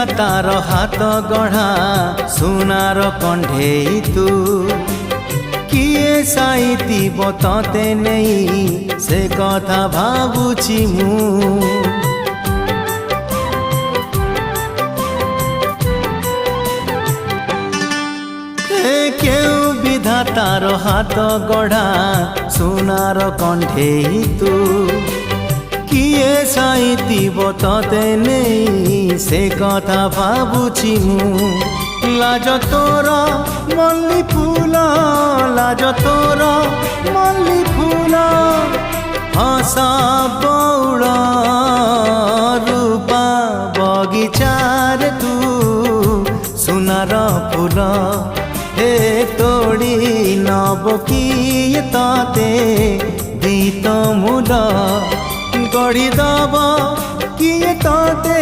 विधातार हाथ गढ़ा सुनार कंढेई तू किए साइती बतते नहीं से कथा भावुची मु क्यों विधातार हाथ गढ़ा सुनार कंढेई तू किए साइती बतते नहीं से कथा भावुची मु लाज तोर मल्ली फूल लाज तोर मल्ली फूल हसा बौड़ रूपा बगीचार तू सुनार फूल हे तोड़ी नब किए ताते दीत मूल गढ़ी दब किए ताते